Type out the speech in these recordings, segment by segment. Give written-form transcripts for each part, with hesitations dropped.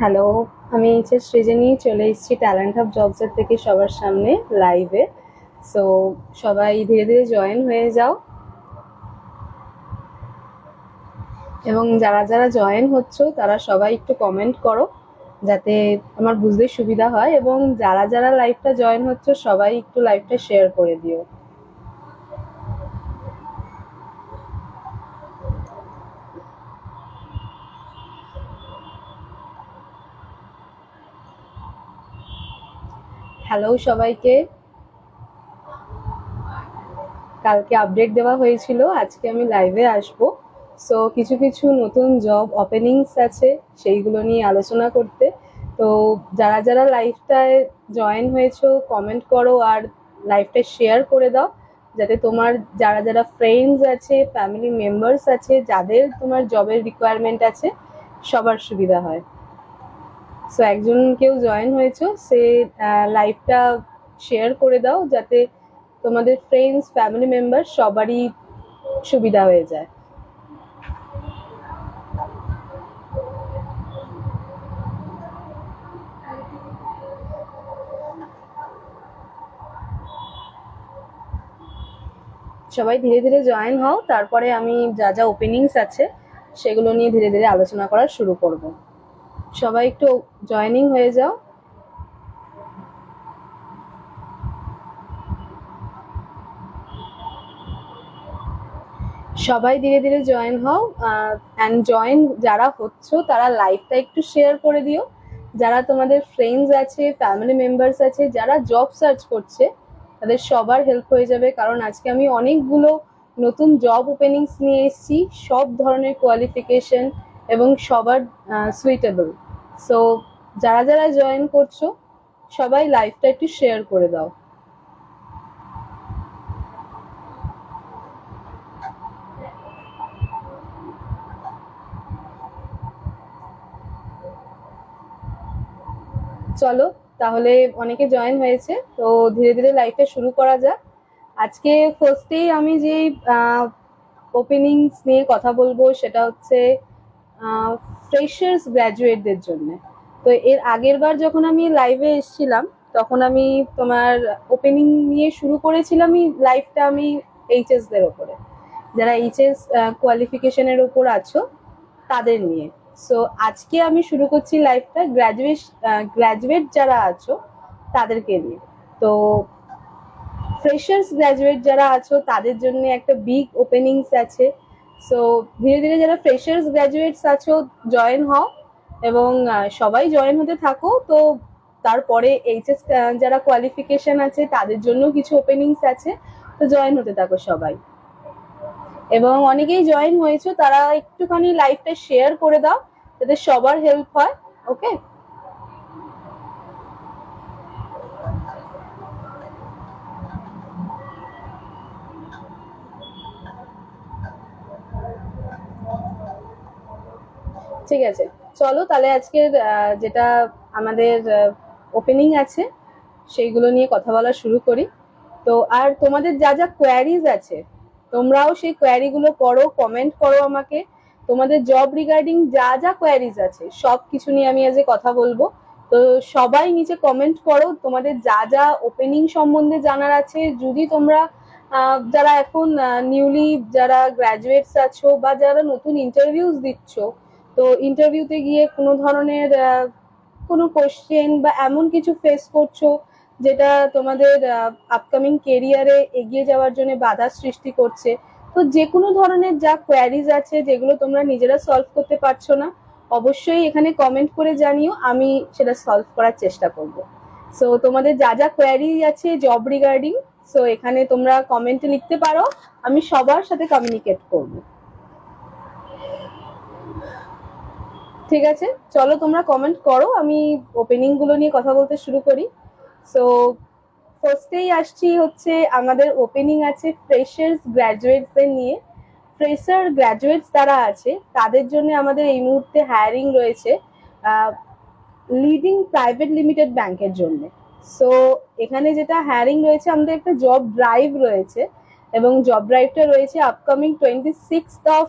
Hello, আমি সৃজনী চলে এসেছি ট্যালেন্ট হাব জবসের থেকে সবার সামনে লাইভে। সো সবাই ধীরে ধীরে জয়েন হয়ে যাও, এবং যারা যারা জয়েন হচ্ছ তারা সবাই একটু কমেন্ট করো যাতে আমার বুঝতে সুবিধা হয়, এবং যারা যারা লাইভটা জয়েন হচ্ছ সবাই একটু লাইভটা শেয়ার করে দিও। হ্যালো সবাইকে, কালকে আপডেট দেওয়া হয়েছিল আজকে আমি লাইভে আসবো। সো কিছু কিছু নতুন জব ওপেনিংস আছে, সেইগুলো নিয়ে আলোচনা করতে। তো যারা যারা লাইভটায় জয়েন হয়েছো কমেন্ট করো আর লাইভটা শেয়ার করে দাও, যাতে তোমার যারা যারা ফ্রেন্ডস আছে, ফ্যামিলি মেম্বার্স আছে, যাদের তোমার জবের রিকোয়ারমেন্ট আছে, সবার সুবিধা হয়। সো একজন কেউ জয়েন হয়েছো, সে লাইভটা শেয়ার করে দাও যাতে তোমাদের ফ্রেন্ডস ফ্যামিলি মেম্বার সবারই সুবিধা হয়ে যায়। সবাই ধীরে ধীরে জয়েন হও, তারপরে আমি যা যা ওপেনিংস আছে সেগুলো নিয়ে ধীরে ধীরে আলোচনা করা শুরু করব। সবাই একটু জয়েনিং হয়ে যাও। সবাই ধীরে ধীরে জয়েন হও, অ্যান্ড জয়েন যারা হচ্ছ তারা লাইভটা একটু শেয়ার করে দিও। যারা তোমাদের ফ্রেন্ডস আছে, ফ্যামিলি মেম্বার্স আছে, যারা জব সার্চ করছে, তাদের সবার হেল্প হয়ে যাবে। কারণ আজকে আমি অনেকগুলো নতুন জব ওপেনিংস নিয়ে এসেছি, সব ধরনের কোয়ালিফিকেশন এবং সবার সুইটেবল। সো যারা যারা জয়েন করছো সবাই লাইভটা একটু শেয়ার করে দাও। চলো তাহলে, অনেকে জয়েন হয়েছে, তো ধীরে ধীরে লাইভটা শুরু করা যাক। আজকে ফার্স্টেই আমি যে ওপেনিংস নিয়ে কথা বলবো সেটা হচ্ছে ফ্রেশার্স গ্র্যাজুয়েটদের জন্য। তো এর আগের বার যখন আমি লাইভে এসেছিলাম তখন আমি তোমার ওপেনিং নিয়ে শুরু করেছিলাম লাইভটা আমি এইচএস দের ওপরে, যারা এইচএস কোয়ালিফিকেশনের ওপর আছো তাদের নিয়ে। সো আজকে আমি শুরু করছি লাইভটা গ্র্যাজুয়েট যারা আছো তাদেরকে নিয়ে। তো ফ্রেশার্স গ্র্যাজুয়েট যারা আছো তাদের জন্য একটা বিগ ওপেনিংস আছে। সো ধীরে ধীরে যারা ফ্রেশার্স গ্র্যাজুয়েটস আছো জয়েন হও, এবং সবাই জয়েন হতে থাকো। তো তারপরে এইচএস যারা কোয়ালিফিকেশন আছে তাদের জন্য কিছু ওপেনিংস আছে, তো জয়েন হতে থাকো সবাই। এবং অনেকেই জয়েন হয়েছো, তারা একটুখানি লাইভটা শেয়ার করে দাও যাতে সবার হেল্প হয়। ওকে, ঠিক আছে। চলো তাহলে আজকের যেটা আমাদের ওপেনিং আছে সেইগুলো নিয়ে কথা বলা শুরু করি। তো আর তোমাদের যা যা কোয়ারিজ আছে তোমরাও সেই কোয়ারিগুলো করো, কমেন্ট করো আমাকে। তোমাদের জব রিগার্ডিং যা যা কোয়ারিজ আছে সব কিছু নিয়ে আমি আজ কথা বলবো। তো সবাই নিচে কমেন্ট করো তোমাদের যা যা ওপেনিং সম্বন্ধে জানার আছে। যদি তোমরা যারা এখন নিউলি যারা গ্র্যাজুয়েটস আছো বা যারা নতুন ইন্টারভিউজ দিচ্ছ, তো ইন্টারভিউতে গিয়ে কোনো ধরনের কোনো কোশ্চেন বা এমন কিছু ফেস করছো যেটা তোমাদের আপকামিং কেরিয়ারে এগিয়ে যাওয়ার জন্য বাধা সৃষ্টি করছে, তো যে কোনো ধরনের যা কোয়ারিজ আছে যেগুলো তোমরা নিজেরা সলভ করতে পারছো না, অবশ্যই এখানে কমেন্ট করে জানিও, আমি সেটা সলভ করার চেষ্টা করব। সো তোমাদের যা যা কোয়ারি আছে জব রিগার্ডিং, সো এখানে তোমরা কমেন্টে লিখতে পারো, আমি সবার সাথে কমিউনিকেট করব। ঠিক আছে, চলো তোমরা কমেন্ট করো, আমি ওপেনিং গুলো নিয়ে কথা বলতে শুরু করি। সো ফার্স্টেই আসছি হচ্ছে আমাদের ওপেনিং আছে ফ্রেশার্স গ্র্যাজুয়েটসদের নিয়ে। ফ্রেশার গ্র্যাজুয়েটস যারা আছে তাদের জন্য আমাদের এই মুহূর্তে হায়ারিং রয়েছে লিডিং প্রাইভেট লিমিটেড ব্যাংকের জন্য। সো এখানে যেটা হায়ারিং রয়েছে, আমাদের একটা জব ড্রাইভ রয়েছে, এবং জব ড্রাইভটা রয়েছে আপকামিং 26th of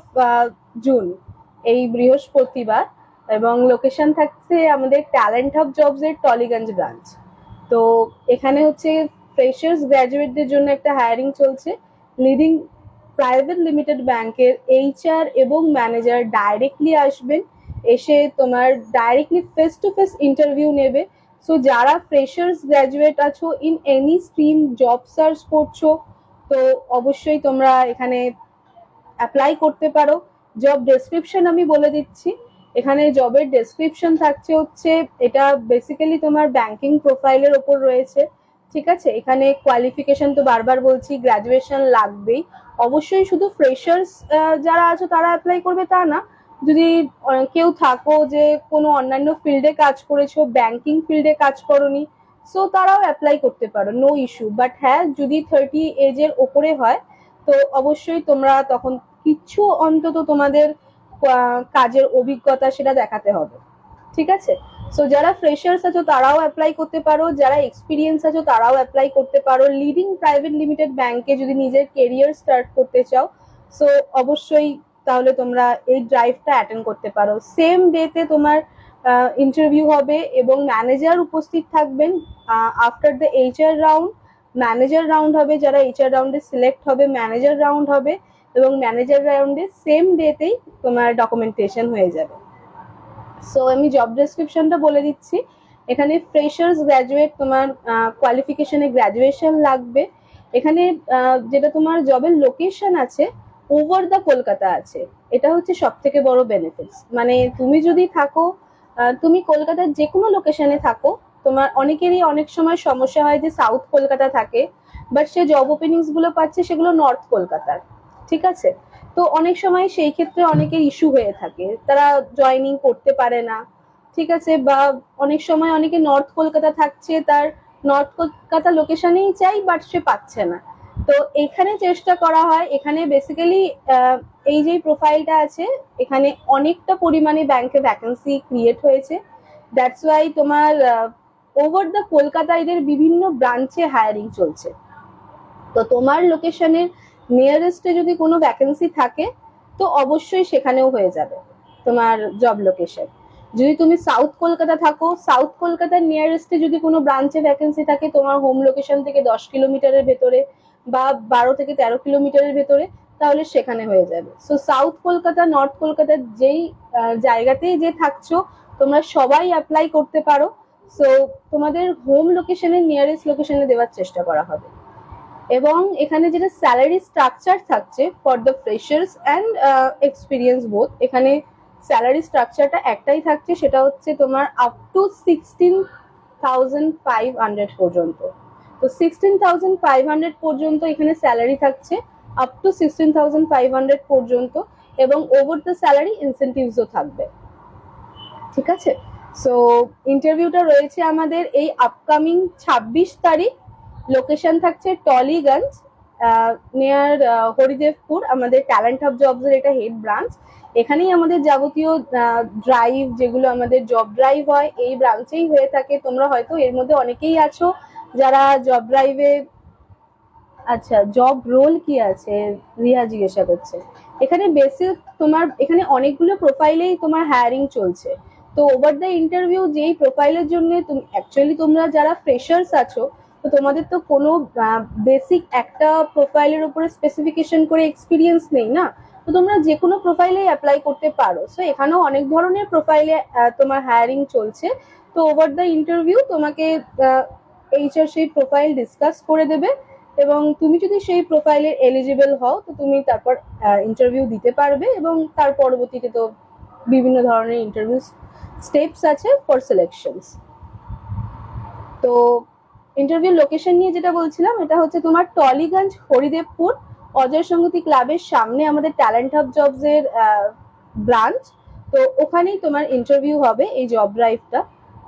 জুন, এই বৃহস্পতিবার। এবং লোকেশন থাকছে আমাদের ট্যালেন্ট হাব জবস এর টলিগঞ্জ ব্রাঞ্চ। তো এখানে হচ্ছে ফ্রেশার্স গ্র্যাজুয়েটদের জন্য একটা হায়ারিং চলছে। লিডিং প্রাইভেট লিমিটেড ব্যাংকের এইচআর এবং ম্যানেজার ডাইরেক্টলি আসবেন, এসে তোমার directly face to face interview নেবে। সো যারা ফ্রেশার্স গ্র্যাজুয়েট আছো, in any stream job search করছো, তো অবশ্যই তোমরা এখানে অ্যাপ্লাই করতে পারো। জব ডেসক্রিপশন আমি বলে দিচ্ছি। এখানে জবের ডেসক্রিপশন থাকছে হচ্ছে, এটা বেসিক্যালি তোমার ব্যাংকিং প্রোফাইলের ওপর রয়েছে, ঠিক আছে। এখানে কোয়ালিফিকেশন তো বারবার বলছি, গ্র্যাজুয়েশন লাগবেই। অবশ্যই শুধু ফ্রেশার্স যারা আছো তারা অ্যাপ্লাই করবে তা না, যদি কেউ থাকো যে কোনো অন্যান্য ফিল্ডে কাজ করেছো, ব্যাংকিং ফিল্ডে কাজ করোনি, সো তারাও অ্যাপ্লাই করতে পারো, নো ইস্যু। বাট হ্যাঁ, যদি 30 এজের ওপরে হয় তো অবশ্যই তোমরা তখন কিছু অন্তত তোমাদের কাজের অভিজ্ঞতা সেটা দেখাতে হবে, ঠিক আছে। সো যারা ফ্রেশার্স আছো তারাও অ্যাপ্লাই করতে পারো, যারা এক্সপিরিয়েন্স আছো তারাও অ্যাপ্লাই করতে পারো। লিডিং প্রাইভেট লিমিটেড ব্যাংকে যদি নিজের কেরিয়ার স্টার্ট করতে চাও, সো অবশ্যই তাহলে তোমরা এই ড্রাইভটা অ্যাটেন্ড করতে পারো। সেম ডেতে তোমার ইন্টারভিউ হবে এবং ম্যানেজার উপস্থিত থাকবেন। After the HR round manager round হবে, যারা এইচআর রাউন্ডে সিলেক্ট হবে ম্যানেজার রাউন্ড হবে, এবং ম্যানেজার রাউন্ডে সেম ডেতেই তোমার ডকুমেন্টেশন হয়ে যাবে। সো আমি জব ডেসক্রিপশনটা বলে দিচ্ছি। এখানে ফ্রেশার্স গ্র্যাজুয়েট, তোমার কোয়ালিফিকেশনে গ্র্যাজুয়েশন লাগবে। এখানে যেটা তোমার জবের লোকেশন আছে, ওভার দ্য কলকাতা আছে, এটা হচ্ছে সব থেকে বড় বেনিফিটস। মানে তুমি যদি থাকো, তুমি কলকাতার যে কোনো লোকেশনে থাকো, তোমার অনেকেরই অনেক সময় সমস্যা হয় যে সাউথ কলকাতা থাকে, বাট সে জব ওপেনিংস গুলো পাচ্ছে সেগুলো নর্থ কলকাতার, ঠিক আছে। তো অনেক সময় সেই ক্ষেত্রে অনেকের ইস্যু হয়ে থাকে, তারা জয়নিং করতে পারে না, ঠিক আছে। বা অনেক সময় অনেকে নর্থ কলকাতা থাকছে, তার নর্থ কলকাতা লোকেশনেই চাই, বাট সে পাচ্ছে না। তো এখানে চেষ্টা করা হয়, এখানে বেসিক্যালি এই যে প্রোফাইলটা আছে, এখানে অনেকটা পরিমাণে ব্যাংকে ভ্যাকেন্সি ক্রিয়েট হয়েছে। দ্যাটস ওয়াই তোমার ওভার দ্য কলকাতা এদের বিভিন্ন ব্রাঞ্চে হায়ারিং চলছে। তো তোমার লোকেশনের নিয়ারেস্টে যদি কোনো ভ্যাকেন্সি থাকে তো অবশ্যই সেখানেও হয়ে যাবে তোমার জব লোকেশন। যদি তুমি সাউথ কলকাতা থাকো, সাউথ কলকাতার নিয়ারেস্টে যদি কোনো ব্রাঞ্চে ভ্যাকেন্সি থাকে তোমার হোম লোকেশন থেকে 10 কিলোমিটারের ভেতরে বা 12 থেকে 13 কিলোমিটারের ভেতরে, তাহলে সেখানে হয়ে যাবে। সো সাউথ কলকাতা, নর্থ কলকাতার যেই জায়গাতেই যে থাকছো, তোমরা সবাই অ্যাপ্লাই করতে পারো। সো তোমাদের হোম লোকেশনের নিয়ারেস্ট লোকেশনে দেওয়ার চেষ্টা করা হবে। এবং এখানে যেটা স্যালারি স্ট্রাকচার থাকছে for the freshers and experience both, এখানে স্যালারি স্ট্রাকচারটা একটাই থাকছে, সেটা হচ্ছে তোমার আপ টু 16,500 পর্যন্ত। তো 16,500 পর্যন্ত এখানে স্যালারি থাকছে, আপ টু 16,500 পর্যন্ত, এবং ওভার দ্য স্যালারি ইনসেন্টিভসও থাকবে, ঠিক আছে। সো ইন্টারভিউটা রয়েছে আমাদের এই আপকামিং 26 তারিখ। লোকেশন থাকছে টলিগঞ্জ, নিয়ার হরিদেবপুর। আমাদের ট্যালেন্ট হাব জবস এর এটা হেড ব্রাঞ্চ। এখানেই আমাদের যাবতীয় ড্রাইভ, যেগুলো আমাদের জব ড্রাইভ হয়, এই ব্রাঞ্চেই হয়ে থাকে। তোমরা হয়তো এর মধ্যে অনেকেই আছো যারা জব ড্রাইভে। আচ্ছা, জব রোল কি আছে রিয়া জিজ্ঞাসা করছে। এখানে বেসিক তোমার এখানে অনেকগুলো প্রোফাইলেই তোমার হায়ারিং চলছে। তো ওভার দ্য ইন্টারভিউ যেই প্রোফাইলের জন্য তুমি অ্যাকচুয়ালি তোমরা যারা ফ্রেশার্স আছো, তো তোমাদের তো কোনো বেসিক একটা প্রোফাইলের উপরে স্পেসিফিকেশন করে এক্সপিরিয়েন্স নেই না, তো তোমরা যে কোনো প্রোফাইলেই অ্যাপ্লাই করতে পারো। সো এখানেও অনেক ধরনের প্রোফাইলে তোমার হায়ারিং চলছে। তো ওভার দ্য ইন্টারভিউ তোমাকে এইচআর সেই প্রোফাইল ডিসকাস করে দেবে, এবং তুমি যদি সেই প্রোফাইলের এলিজিবল হও তো তুমি তারপর ইন্টারভিউ দিতে পারবে, এবং তার পরবর্তীতে তো বিভিন্ন ধরনের ইন্টারভিউ স্টেপস আছে ফর সিলেকশনস। তো ইন্টারভিউ লোকেশন নিয়ে যেটা বলছিলাম, এটা হচ্ছে তোমার টলিগঞ্জ হরিদেবপুর অজয় সংগতি ক্লাবের সামনে আমাদের ট্যালেন্ট হাব জবস এর ব্রাঞ্চ। তো ওখানেই তোমার ইন্টারভিউ হবে এই জব ড্রাইভটা।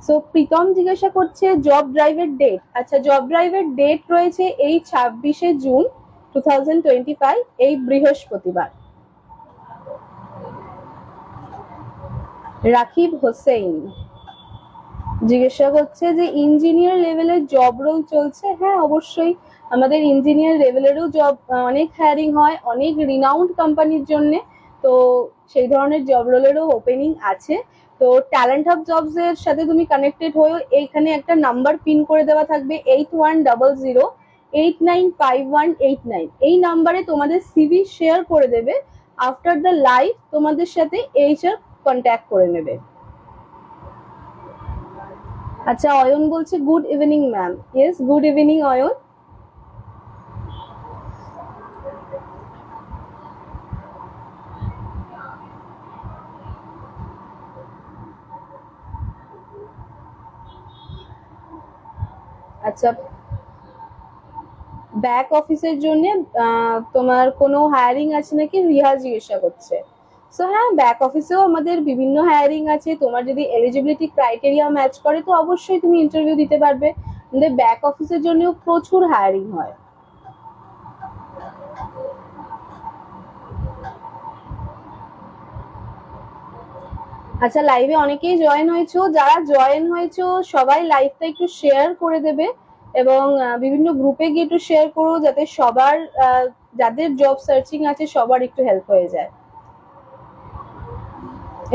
সো প্রীতম জিজ্ঞাসা করছে জব ড্রাইভের ডেট। আচ্ছা, জব ড্রাইভের ডেট রয়েছে এই 26শে জুন 2025, এই বৃহস্পতিবার। রাকিব হোসেন জিজ্ঞাসা করছে যে ইঞ্জিনিয়ার লেভেলের জব রোল চলছে। হ্যাঁ, অবশ্যই আমাদের ইঞ্জিনিয়ার লেভেলেরও জব অনেক হায়ারিং হয় অনেক রিনাউন্ড কোম্পানির জন্য। তো সেই ধরনের জব রোলেরও ওপেনিং আছে। তো ট্যালেন্ট হাব জবস এর সাথে তুমি কানেক্টেড হয়ে এইখানে একটা নাম্বার পিন করে দেওয়া থাকবে 8100895189। এই নাম্বারে তোমাদের সিভি শেয়ার করে দেবে। আফটার দ্য লাইভ তোমাদের সাথে এইচআর কন্ট্যাক্ট করে নেবে। আচ্ছা, অয়ন বলছে good evening ma'am. Yes, good evening Ayan. আচ্ছা, ব্যাক অফিসের জন্য তোমার কোনো হায়ারিং আছে নাকি রিহা জিজ্ঞাসা করছে। সো হ্যাঁ, ব্যাক অফিসেও আমাদের বিভিন্ন হায়ারিং আছে। তোমার যদি এলিজিবিলিটি ক্রাইটেরিয়া ম্যাচ করে তো অবশ্যই তুমি ইন্টারভিউ দিতে পারবে। আমাদের ব্যাক অফিসের জন্যও প্রচুর হায়ারিং হয়। আচ্ছা, লাইভে অনেকেই জয়েন হয়েছো। যারা জয়েন হয়েছো সবাই লাইভটা একটু শেয়ার করে দেবে এবং বিভিন্ন গ্রুপে গিয়ে একটু শেয়ার করো, যাতে সবার যাদের জব সার্চিং আছে সবার একটু হেল্প হয়ে যায়।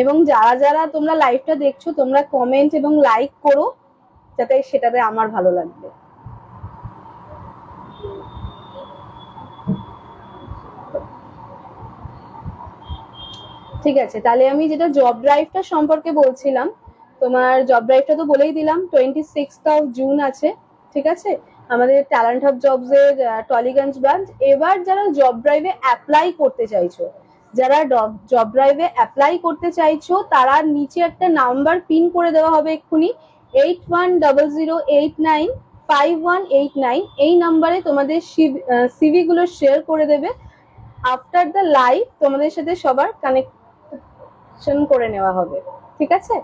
এবং যারা যারা তোমরা লাইভটা দেখছো তোমরা কমেন্ট এবং লাইক করো, যাতে সেটাতে আমার ভালো লাগবে। ঠিক আছে, তাহলে আমি যেটা জব ড্রাইভটা সম্পর্কে বলছিলাম, তোমার জব ড্রাইভটা তো বলেই দিলাম 26 আছে। ঠিক আছে, আমাদের ট্যালেন্ট হাব জবস এর টলিগঞ্জ ব্রাঞ্চ। এবার যারা জব ড্রাইভে অ্যাপ্লাই করতে চাইছো, যারা জব ড্রাইভে অ্যাপ্লাই করতে চাইছো তারা নিচে একটা নাম্বার পিন করে দেওয়া হবে এক্ষুনি 8100895189। এই নাম্বারে তোমাদের সিভি গুলো শেয়ার করে দেবে। আফটার দ্য লাইভ তোমাদের সাথে সবার কানেকশন করে নেওয়া হবে। ঠিক আছে।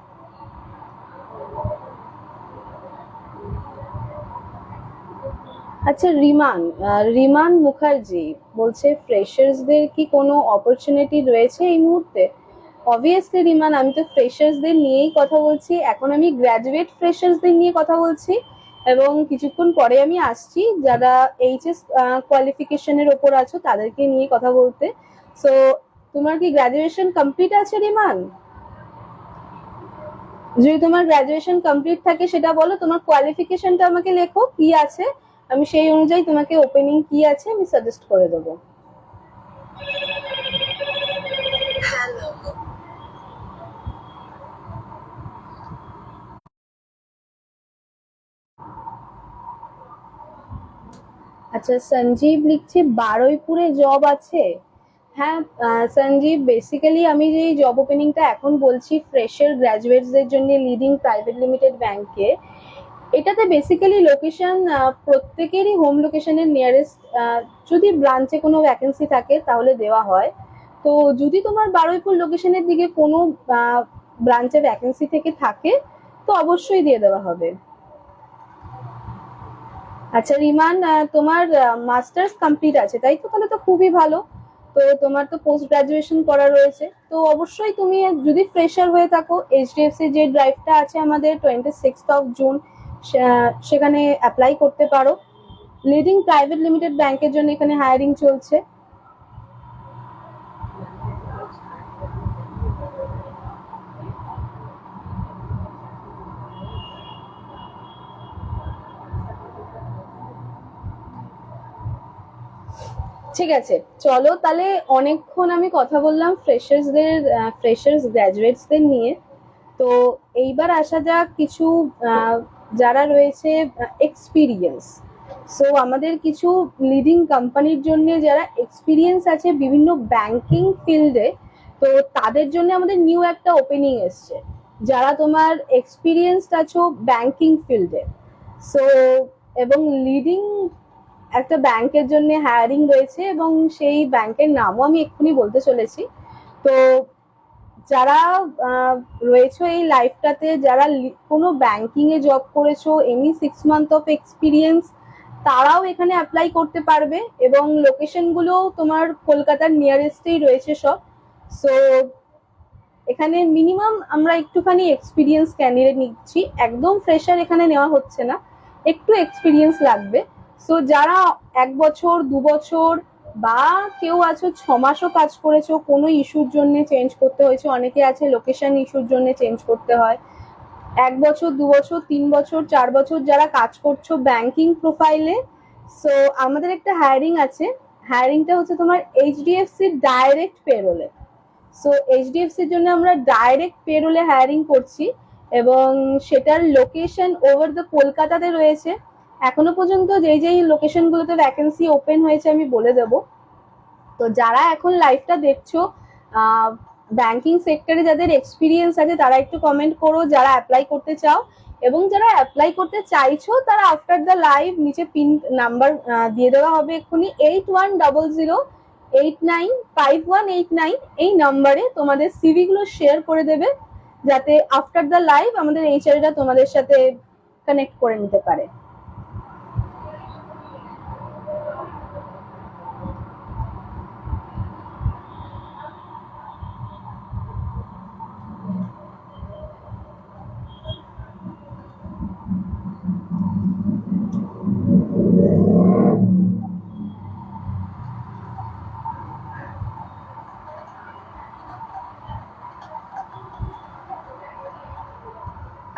আচ্ছা, রিমান মুখার্জি বলছে ফ্রেশার্সদের কি কোনো অপরচুনিটি রয়েছে এই মুহূর্তে? অবভিয়াসলি রিমান, আমি তো ফ্রেশার্সদের নিয়েই কথা বলছি। এখন আমি গ্র্যাজুয়েট ফ্রেশার্সদের নিয়ে কথা বলছি এবং কিছুক্ষণ পরে আমি আসছি যারা এইচএস কোয়ালিফিকেশনের ওপর আছো তাদেরকে নিয়ে কথা বলতে। সো তোমার কি গ্র্যাজুয়েশন কমপ্লিট আছে রিমান? যদি তোমার গ্র্যাজুয়েশন কমপ্লিট থাকে সেটা বলো, তোমার কোয়ালিফিকেশনটা আমাকে লেখো কি আছে, আমি সেই অনুযায়ী তোমাকে ওপেনিং কি আছে আমি সাজেস্ট করে দেবো। আচ্ছা, সঞ্জীব লিখছে বারুইপুরে জব আছে। হ্যাঁ সঞ্জীব, বেসিক্যালি আমি যে জব ওপেনিংটা এখন বলছি ফ্রেশার গ্র্যাজুয়েটসদের জন্য লিডিং প্রাইভেট লিমিটেড ব্যাংকে, এটাতে বেসিক্যালি লোকেশন প্রত্যেকেরই হোম লোকেশনের নিয়ারেস্ট যদি ব্রাঞ্চে কোনো ভ্যাকেন্সি থাকে তাহলে দেওয়া হয়। তো যদি তোমার বারুইপুর লোকেশনের দিকে কোনো ব্রাঞ্চে ভ্যাকেন্সি থেকে থাকে তো অবশ্যই দিয়ে দেওয়া হবে। আচ্ছা রিমান, তোমার মাস্টার্স কমপ্লিট আছে তাই তো? তাহলে তো খুবই ভালো। তো তোমার তো পোস্ট গ্রাজুয়েশন করা রয়েছে, তো অবশ্যই তুমি যদি ফ্রেশার হয়ে থাকো এইচডিএফসি যে ড্রাইভটা আছে আমাদের 26 জুন, সেখানে অ্যাপ্লাই করতে পারো। লিডিং প্রাইভেট লিমিটেড ব্যাংকের জন্য এখানে হায়ারিং চলছে। ঠিক আছে, চলো তাহলে অনেকক্ষণ আমি কথা বললাম ফ্রেশার্স গ্র্যাজুয়েটসদের নিয়ে। তো এইবার আসা যাক কিছু যারা রয়েছে এক্সপিরিয়েন্স। সো আমাদের কিছু লিডিং কোম্পানির জন্য যারা এক্সপিরিয়েন্স আছে বিভিন্ন ব্যাংকিং ফিল্ডে, তো তাদের জন্য আমাদের নিউ একটা ওপেনিং এসছে। যারা তোমার এক্সপিরিয়েন্সড আছো ব্যাংকিং ফিল্ডে, সো এবং লিডিং একটা ব্যাংকের জন্য হায়ারিং রয়েছে এবং সেই ব্যাংকের নামও আমি এক্ষুনি বলতে চলেছি। তো যারা রয়েছে এই লাইফটাতে, যারা কোনো ব্যাংকিং এ জব করেছো এনি 6 মান্থ অফ এক্সপিরিয়েন্স, তারাও এখানে অ্যাপ্লাই করতে পারবে এবং লোকেশন গুলো তোমার কলকাতার নিয়ারেস্টেই রয়েছে সব। সো এখানে মিনিমাম আমরা একটুখানি এক্সপিরিয়েন্স ক্যান্ডিডেট নিচ্ছি, একদম ফ্রেশার এখানে নেওয়া হচ্ছে না, একটু এক্সপিরিয়েন্স লাগবে। সো যারা 1 বছর 2 বছর বা কেউ আছো 6 মাসও কাজ করেছো, কোনো ইস্যুর জন্য চেঞ্জ করতে হয়েছে, অনেকে আছে লোকেশন ইস্যুর জন্য চেঞ্জ করতে হয়, 1 বছর 2 বছর 3 বছর 4 বছর যারা কাজ করছো ব্যাংকিং প্রোফাইলে, সো আমাদের একটা হায়ারিং আছে। হায়ারিংটা হচ্ছে তোমার এইচডিএফসি ডাইরেক্ট পেরোলে। সো এইচডিএফসির জন্য আমরা ডাইরেক্ট পেরোলে হায়ারিং করছি এবং সেটার লোকেশন ওভার দ্য কলকাতাতে রয়েছে। এখনো পর্যন্ত যেই যেই লোকেশনগুলোতে ভ্যাকেন্সি ওপেন হয়েছে আমি বলে দেবো। তো যারা এখন লাইভটা দেখছো, ব্যাংকিং সেক্টরে যাদের এক্সপিরিয়েন্স আছে তারা একটু কমেন্ট করো যারা অ্যাপ্লাই করতে চাও, এবং যারা অ্যাপ্লাই করতে চাইছো তারা আফটার দ্য লাইভ নিচে পিন নাম্বার দিয়ে দেওয়া হবে এক্ষুনি 8100895189 এই নাম্বারে তোমাদের সিভি গুলো শেয়ার করে দেবে, যাতে আফটার দ্য লাইভ আমাদের এইচআররা তোমাদের সাথে কানেক্ট করে নিতে পারে।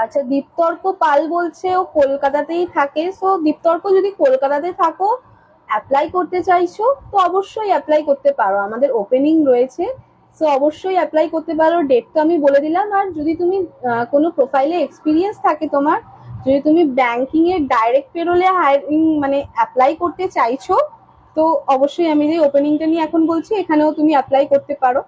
আচ্ছা, দীপ্তর্ক পাল বলছে ও কলকাতাতেই থাকে। সো দীপ্তর্ক, যদি কলকাতাতে থাকো, অ্যাপ্লাই করতে চাইছো, তো অবশ্যই অ্যাপ্লাই করতে পারো, আমাদের ওপেনিং রয়েছে। সো অবশ্যই অ্যাপ্লাই করতে পারো, ডেট তো আমি বলে দিলাম। আর যদি তুমি কোনো প্রোফাইলে এক্সপিরিয়েন্স থাকে তোমার, যদি তুমি ব্যাংকিং এর ডাইরেক্ট পেরোলে হায়ারিং মানে অ্যাপ্লাই করতে চাইছো, তো অবশ্যই আমি যে ওপেনিংটা নিয়ে এখন বলছি এখানেও তুমি অ্যাপ্লাই করতে পারো।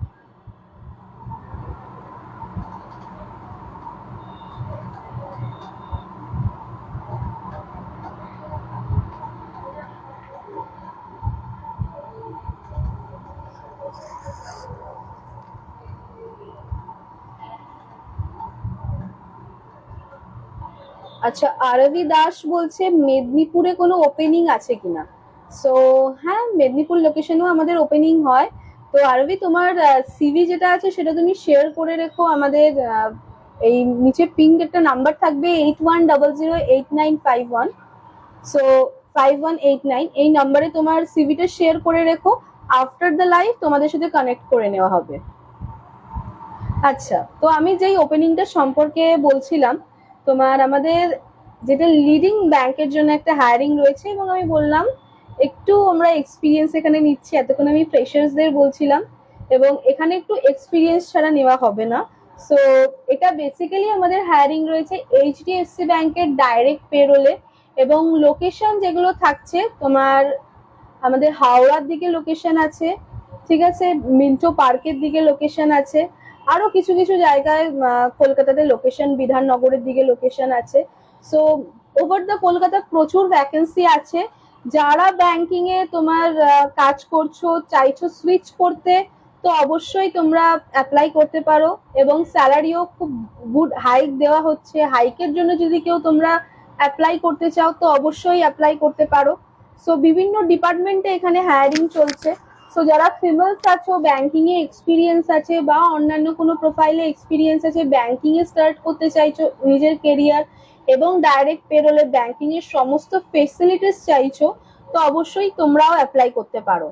আচ্ছা, আরবি দাস বলছে মেদিনীপুরে কোনো ওপেনিং আছে কিনা। সো হ্যাঁ, মেদিনীপুর লোকেশনেও আমাদের ওপেনিং হয়। তো আরবি, তোমার সিভি যেটা আছে সেটা তুমি শেয়ার করে রেখো আমাদের এই নিচে পিঙ্ক একটা নাম্বার থাকবে 81008951। সো 5189 এই নাম্বারে তোমার সিভিটা শেয়ার করে রেখো, আফটার দ্য লাইভ তোমাদের সাথে কানেক্ট করে নেওয়া হবে। আচ্ছা, তো আমি যেই ওপেনিংটা সম্পর্কে বলছিলাম, তোমার আমাদের যেটা লিডিং ব্যাংকের জন্য একটা হায়ারিং রয়েছে, এবং আমি বললাম একটু আমরা এক্সপিরিয়েন্স এখানে নিচ্ছি, এতক্ষণ আমি ফ্রেশার্সদের বলছিলাম, এবং এখানে একটু এক্সপিরিয়েন্স ছাড়া নেওয়া হবে না। সো এটা বেসিক্যালি আমাদের হায়ারিং রয়েছে এইচডিএফসি ব্যাংকের ডাইরেক্ট পেরোলে, এবং লোকেশন যেগুলো থাকছে তোমার আমাদের হাওড়ার দিকে লোকেশন আছে, ঠিক আছে, মিন্টো পার্কের দিকে লোকেশন আছে, আরো কিছু কিছু জায়গায় কলকাতাতে লোকেশন, বিধাননগরের দিকে লোকেশন আছে। সো ওভার দ্য কলকাতা প্রচুর ভ্যাকেন্সি আছে। যারা ব্যাংকিং এ তোমার কাজ করছো, চাইছো সুইচ করতে, তো অবশ্যই তোমরা অ্যাপ্লাই করতে পারো, এবং স্যালারিও খুব গুড হাইক দেওয়া হচ্ছে। হাইকের জন্য যদি কেউ তোমরা অ্যাপ্লাই করতে চাও তো অবশ্যই অ্যাপ্লাই করতে পারো। সো বিভিন্ন ডিপার্টমেন্টে এখানে হায়ারিং চলছে। সো যারা ফিমেলস আছো, ব্যাংকিং এ এক্সপিরিয়েন্স আছে বা অন্যান্য কোনো প্রোফাইলে এক্সপিরিয়েন্স আছে, ব্যাংকিং এ স্টার্ট করতে চাইছো নিজের কেরিয়ার, এবং ডাইরেক্ট পেরোলে ব্যাংকিং এর সমস্ত ফেসিলিটিস চাইছো, তো অবশ্যই তোমরাও অ্যাপ্লাই করতে পারো।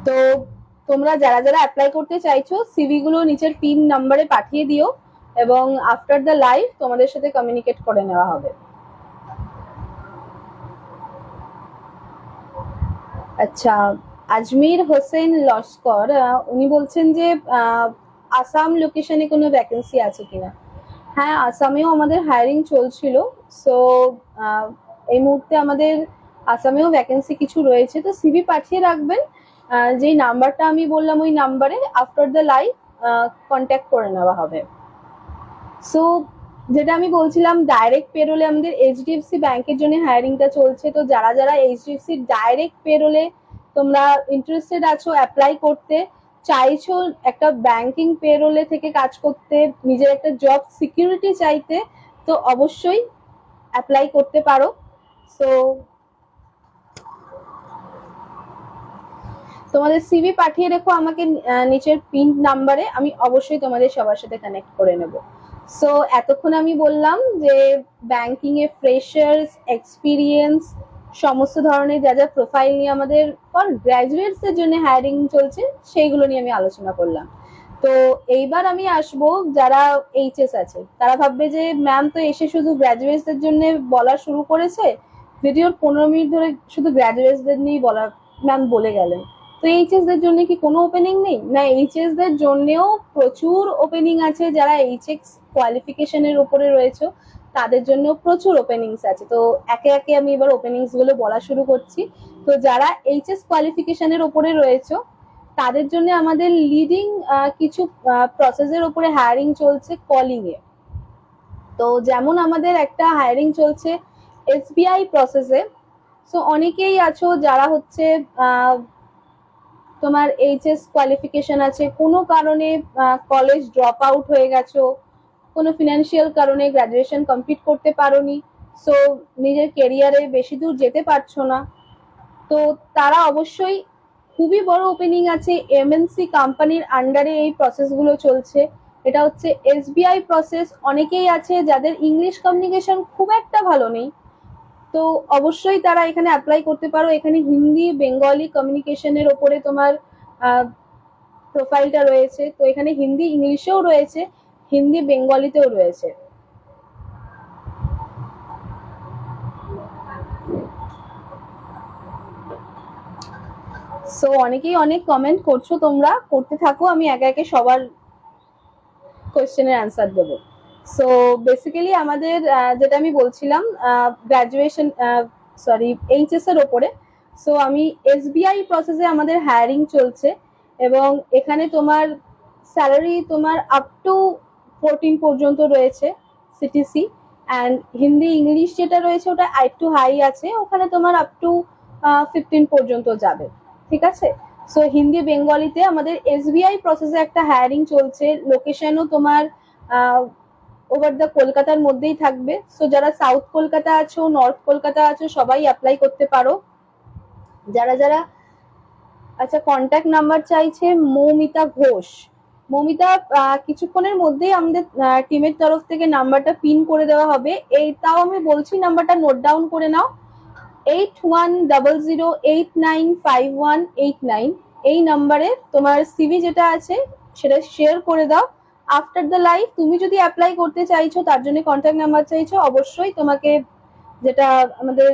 তো তোমরা যারা যারা অ্যাপ্লাই করতে চাইছো সিভি গুলো নিচের পিন নাম্বারে পাঠিয়ে দিও, এবং আফটার দ্য লাইভ তোমাদের সাথে কমিউনিকেট করে নেওয়া হবে। আচ্ছা, আজমির হোসেন লস্কর উনি বলছেন যে আসাম লোকেশনে কোনো ভ্যাকেন্সি আছে কিনা। হ্যাঁ, আসামেও আমাদের হায়ারিং চলছিল। সো এই মুহূর্তে আমাদের আসামেও ভ্যাকেন্সি কিছু রয়েছে, তো সিভি পাঠিয়ে রাখবেন যেই নাম্বারটা আমি বললাম ওই নাম্বারে, আফটার দ্য লাইভ কন্ট্যাক্ট করে নেওয়া হবে। সো যেটা আমি বলছিলাম, ডাইরেক্ট পেরোলে আমাদের এইচডিএফসি ব্যাংকের জন্য হায়ারিংটা চলছে। তো যারা যারা এইচডিএফসি ডাইরেক্ট পেরোলে তোমরা ইন্টারেস্টেড আছো, অ্যাপ্লাই করতে চাইছো, একটা ব্যাংকিং পেরোলে থেকে কাজ করতে, নিজের একটা জব সিকিউরিটি চাইতে, তো অবশ্যই অ্যাপ্লাই করতে পারো। সো তোমাদের সিভি পাঠিয়ে রেখো আমাকে নিচের পিন নাম্বারে, আমি অবশ্যই তোমাদের সবার সাথে কানেক্ট করে নেব। সো এতক্ষণ আমি বললাম যে ব্যাংকিং এ ফ্রেশার্স এক্সপিরিয়েন্স সমস্ত ধরনের যা যা প্রোফাইল নিয়ে আমাদের ফর গ্র্যাজুয়েটস এর জন্য হায়ারিং চলছে সেইগুলো নিয়ে আমি আলোচনা করলাম। তো এইবার আমি আসবো যারা এইচএস আছে, তারা ভাববে যে ম্যাম তো এসে শুধু গ্র্যাজুয়েটসদের জন্য বলা শুরু করেছে, ভিডিওর 15 মিনিট ধরে শুধু গ্র্যাজুয়েটসদের নিয়েই বলা ম্যাম বলে গেলেন। তো এইচএস দের জন্য কি কোনো ওপেনিং নেই? না, এইচএস দের জন্যও প্রচুর ওপেনিং আছে। যারা এইচএস কোয়ালিফিকেশনের উপরে রয়েছে তাদের জন্য প্রচুর ওপেনিংস আছে। তো একে একে আমি এবার ওপেনিংস গুলো বলা শুরু করছি। তো যারা এইচএস কোয়ালিফিকেশনের উপরে রয়েছে তাদের জন্য আমাদের লিডিং কিছু প্রসেসের উপরে হায়ারিং চলছে কলিং এ। তো যেমন আমাদের একটা হায়ারিং চলছে এসবিআই প্রসেসে। সো অনেকেই আছো যারা হচ্ছে তোমার এইচএস কোয়ালিফিকেশন আছে, কোনো কারণে কলেজ ড্রপ আউট হয়ে গেছো, কোনো ফিনান্সিয়াল কারণে গ্রাজুয়েশন কমপ্লিট করতে পারোনি, সো নিজের কেরিয়ারে বেশি দূর যেতে পারছো না। তো তারা অবশ্যই, খুবই বড় ওপেনিং আছে এমএনসি কোম্পানির আন্ডারে এই প্রসেসগুলো চলছে। এটা হচ্ছে এসবিআই প্রসেস। অনেকেই আছে যাদের ইংলিশ কমিউনিকেশন খুব একটা ভালো নেই, তো অবশ্যই তারা এখানে অ্যাপ্লাই করতে পারো। এখানে হিন্দি বেঙ্গলি কমিউনিকেশনের ওপরে তোমার প্রোফাইলটা রয়েছে। তো এখানে হিন্দি ইংলিশেও রয়েছে, হিন্দি বেঙ্গলিতেও রয়েছে। সো অনেকেই অনেক কমেন্ট করছো, তোমরা করতে থাকো, আমি একে একে সবার কোয়েশ্চেনের অ্যান্সার দেবো। সো বেসিক্যালি আমাদের যেটা আমি বলছিলাম গ্র্যাজুয়েশন এইচএস এর ওপরে। সো আমি এসবিআই প্রসেসে আমাদের হায়ারিং চলছে এবং এখানে তোমার স্যালারি তোমার আপ টু 14 পর্যন্ত রয়েছে সিটিসি, অ্যান্ড হিন্দি ইংলিশ যেটা রয়েছে ওটা একটু হাই আছে, ওখানে তোমার আপ টু 15 পর্যন্ত যাবে। ঠিক আছে। সো হিন্দি বেঙ্গলিতে আমাদের এসবিআই প্রসেসে একটা হায়ারিং চলছে। লোকেশনও তোমার ওভার দ্য কলকাতার মধ্যেই থাকবে। সো যারা সাউথ কলকাতা আছো, নর্থ কলকাতা আছো, সবাই অ্যাপ্লাই করতে পারো। যারা যারা আচ্ছা, কন্ট্যাক্ট নাম্বার চাইছে মৌমিতা ঘোষ। মৌমিতা, কিছুক্ষণের মধ্যেই আমাদের টিমের তরফ থেকে নাম্বারটা পিন করে দেওয়া হবে। এই তাও আমি বলছি, নাম্বারটা নোট ডাউন করে নাও, 8100895189। এই নাম্বারে তোমার সিভি যেটা আছে সেটা শেয়ার করে দাও। আফটার দ্য লাইভ তুমি যদি অ্যাপ্লাই করতে চাইছো, তার জন্য কন্ট্যাক্ট নাম্বার চাইছো, অবশ্যই তোমাকে যেটা আমাদের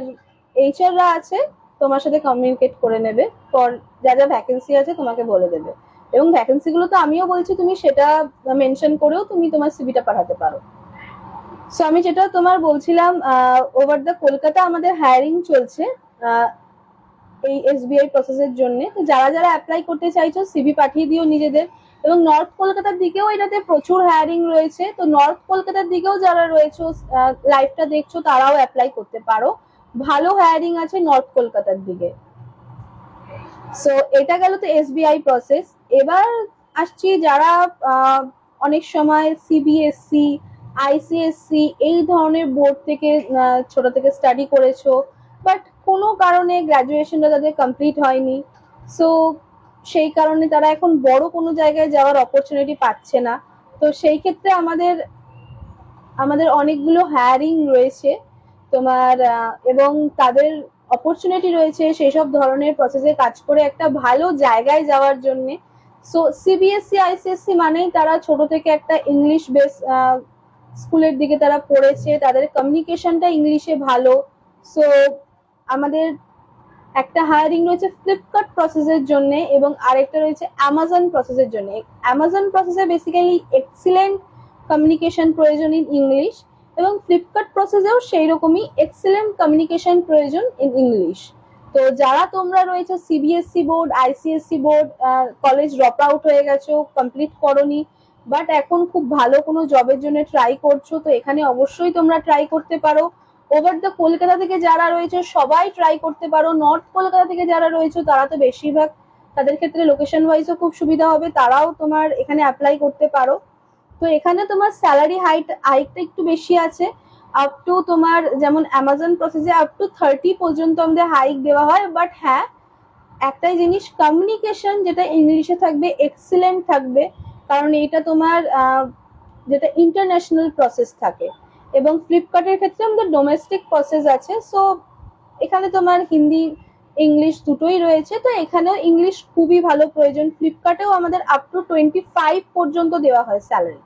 এইচআররা আছে তোমার সাথে কমিউনিকেট করে নেবে, ফর যা যা ভ্যাকেন্সি আছে তোমাকে বলে দেবে। এবং ভ্যাকেন্সি গুলো তো আমিও বলছি, তুমি সেটা মেনশন করেও তুমি তোমার সিভিটা পাঠাতে পারো। সো আমি যেটা তোমার বলছিলাম, ওভার দ্য কলকাতা আমাদের হায়ারিং চলছে এই এসবিআই প্রসেসের জন্য। তো যারা যারা অ্যাপ্লাই করতে চাইছো সিভি পাঠিয়ে দিও নিজেদের। এবং নর্থ কলকাতার দিকেও এটাতে প্রচুর হায়ারিং রয়েছে। তো নর্থ কলকাতার দিকেও যারা রয়েছে লাইভটা দেখছো তারাও অ্যাপ্লাই করতে পারো, ভালো হায়ারিং আছে নর্থ কলকাতার দিকে। সো এটা গেল তো এসবিআই প্রসেস। এবার আসছি যারা অনেক সময় সিবিএসসি আইসিএসসি এই ধরনের বোর্ড থেকে ছোট থেকে স্টাডি করেছো, বাট কোনো কারণে গ্র্যাজুয়েশনটা তাদের কমপ্লিট হয়নি। সো সেই কারণে তারা এখন বড় কোনো জায়গায় যাওয়ার অপরচুনিটি পাচ্ছে না। তো সেই ক্ষেত্রে আমাদের অনেকগুলো হায়ারিং রয়েছে তোমার, এবং তাদের অপরচুনিটি রয়েছে সেই সব ধরনের প্রসেসে কাজ করে একটা ভালো জায়গায় যাওয়ার জন্য। সো সিবিএসসি আইসিএসসি মানেই তারা ছোট থেকে একটা ইংলিশ বেস স্কুলের দিকে তারা পড়েছে, তাদের কমিউনিকেশনটা ইংলিশে ভালো। সো আমাদের একটা হায়ারিং রয়েছে ফ্লিপকার্ট প্রসেসের জন্য এবং আরেকটা রয়েছে অ্যামাজন প্রসেসের জন্য। অ্যামাজন প্রসেসে বেসিক্যালি এক্সিলেন্ট কমিউনিকেশন প্রয়োজন ইন ইংলিশ, এবং ফ্লিপকার্ট প্রসেসেও সেই রকমই এক্সিলেন্ট কমিউনিকেশন প্রয়োজন ইন ইংলিশ। তো যারা তোমরা রয়েছে CBSE board ICSE board college drop out হয়ে গেছো, কমপ্লিট করোনি, বাট এখন খুব ভালো কোনো জবের জন্য ট্রাই করছো, তো এখানে অবশ্যই তোমরা ট্রাই করতে পারো। ওভার দ্য কলকাতা থেকে যারা রয়েছে সবাই ট্রাই করতে পারো। নর্থ কলকাতা থেকে যারা রয়েছে তারা তো বেশিরভাগ, তাদের ক্ষেত্রে লোকেশন ওয়াইজও খুব সুবিধা হবে, তারাও তোমার এখানে অ্যাপ্লাই করতে পারো। তো এখানে তোমার স্যালারি হাইকটা একটু বেশি আছে, আপ টু তোমার যেমন অ্যামাজন প্রসেসে আপ টু 30 পর্যন্ত আমাদের হাইক দেওয়া হয়। বাট হ্যাঁ, একটাই জিনিস, কমিউনিকেশন যেটা ইংলিশে থাকবে এক্সিলেন্ট থাকবে, কারণ এটা তোমার যেটা ইন্টারন্যাশনাল প্রসেস থাকে, এবং ফ্লিপকার্টের ক্ষেত্রে আমাদের ডোমেস্টিক প্রসেস আছে। সো এখানে তোমার হিন্দি ইংলিশ দুটোই রয়েছে, তো এখানেও ইংলিশ খুবই ভালো প্রয়োজন। ফ্লিপকার্টেও আমাদের আপ টু 25 পর্যন্ত দেওয়া হয় স্যালারি,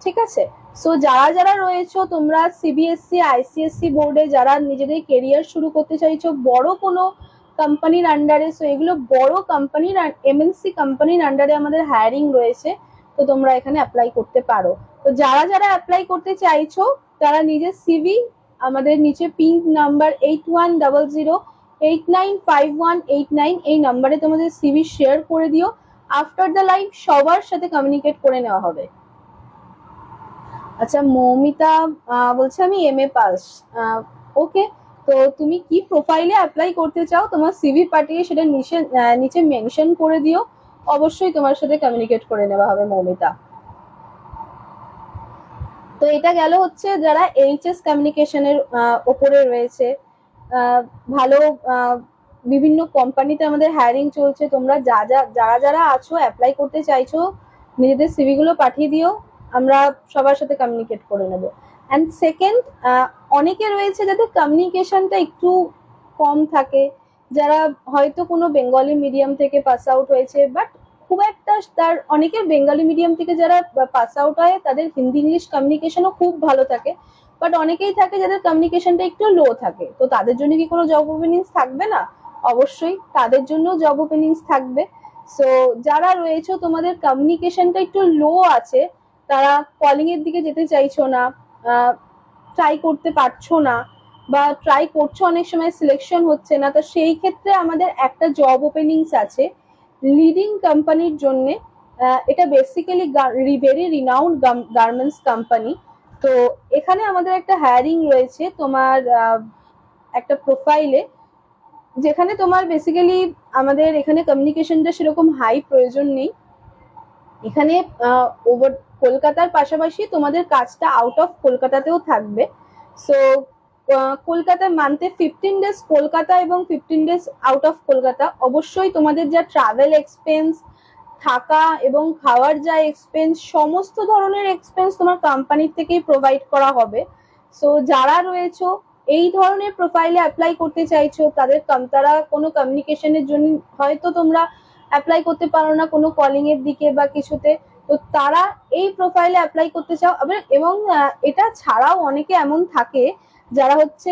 ঠিক আছে। সো যারা যারা রয়েছে তোমরা সিবিএসসি আইসিএসসি বোর্ডে যারা নিজেদের কেরিয়ার শুরু করতে চাইছো বড় কোনো কোম্পানির আন্ডারে, সো এগুলো বড় কোম্পানির এমএনসি কোম্পানির আন্ডারে আমাদের হায়ারিং রয়েছে, তো তোমরা এখানে অ্যাপ্লাই করতে পারো। তো যারা যারা অ্যাপ্লাই করতে চাইছো তারা নিজের সিভি আমাদের নিচে পিন নাম্বার 8100895189 এই নাম্বারে তোমাদের সিভি শেয়ার করে দিও। আফটার দ্য লাইভ সবার সাথে কমিউনিকেট করে নেওয়া হবে। আচ্ছা, মৌমিতা বলছে আমি এমএ পাস। ওকে, তো তুমি কি প্রোফাইলে অ্যাপ্লাই করতে চাও তোমার সিভি পাঠিয়ে সেটা নিচে মেনশন করে দিও, অবশ্যই তোমার সাথে কমিউনিকেট করে নেওয়া হবে মৌমিতা। তো এটা গেল হচ্ছে যারা এইচএস কমিউনিকেশনের ওপরে রয়েছে, ভালো বিভিন্ন কোম্পানিতে আমাদের হায়ারিং চলছে। তোমরা যারা যারা আছো অ্যাপ্লাই করতে চাইছো নিজেদের সিভি গুলো পাঠিয়ে দিও, আমরা সবার সাথে কমিউনিকেট করে নেব। অ্যান্ড সেকেন্ড, অনেকে রয়েছে যাদের কমিউনিকেশনটা একটু কম থাকে, যারা হয়তো কোনো বেঙ্গলি মিডিয়াম থেকে পাস আউট হয়েছে, বাট খুব একটা তার অনেকের বেঙ্গলি মিডিয়াম থেকে যারা পাস আউট হয় তাদের হিন্দি ইংলিশ কমিউনিকেশনও খুব ভালো থাকে, বাট অনেকেই থাকে যাদের কমিউনিকেশনটা একটু লো থাকে। তো তাদের জন্য কি কোনো জব ওপেনিংস থাকবে না? অবশ্যই তাদের জন্য জব ওপেনিংস থাকবে। সো যারা রয়েছে তোমাদের কমিউনিকেশনটা একটু লো আছে, তারা কলিং এর দিকে যেতে চাইছো না, ট্রাই করতে পারছো না, বা ট্রাই করছো অনেক সময় সিলেকশন হচ্ছে না, তো সেই ক্ষেত্রে আমাদের একটা জব ওপেনিংস আছে লিডিং কোম্পানির জন্য। এটা basically very renowned garments company. তো এখানে আমাদের একটা হায়ারিং রয়েছে তোমার একটা প্রোফাইলে, যেখানে তোমার বেসিক্যালি আমাদের এখানে কমিউনিকেশনটা সেরকম হাই প্রয়োজন নেই। এখানে ওভার কলকাতার পাশাপাশি তোমাদের কাজটা আউট অফ কলকাতাতেও থাকবে। সো কলকাতায় মান্থে 15 ডেজ কলকাতা এবং 15 ডেজ আউট অফ কলকাতা। অবশ্যই তোমাদের যা ট্রাভেল এক্সপেন্স, থাকা এবং খাওয়ার যা এক্সপেন্স, সমস্ত ধরনের এক্সপেন্স তোমার কোম্পানির থেকেই প্রোভাইড করা হবে। সো যারা রয়েছে এই ধরনের প্রোফাইলে অ্যাপ্লাই করতে চাইছো তারা কোনো কমিউনিকেশনের জন্য হয়তো তোমরা অ্যাপ্লাই করতে পারো না কোনো কলিং এর দিকে বা কিছুতে, তো তারা এই প্রোফাইলে অ্যাপ্লাই করতে চাও। এবং এটা ছাড়াও অনেকে এমন থাকে যারা হচ্ছে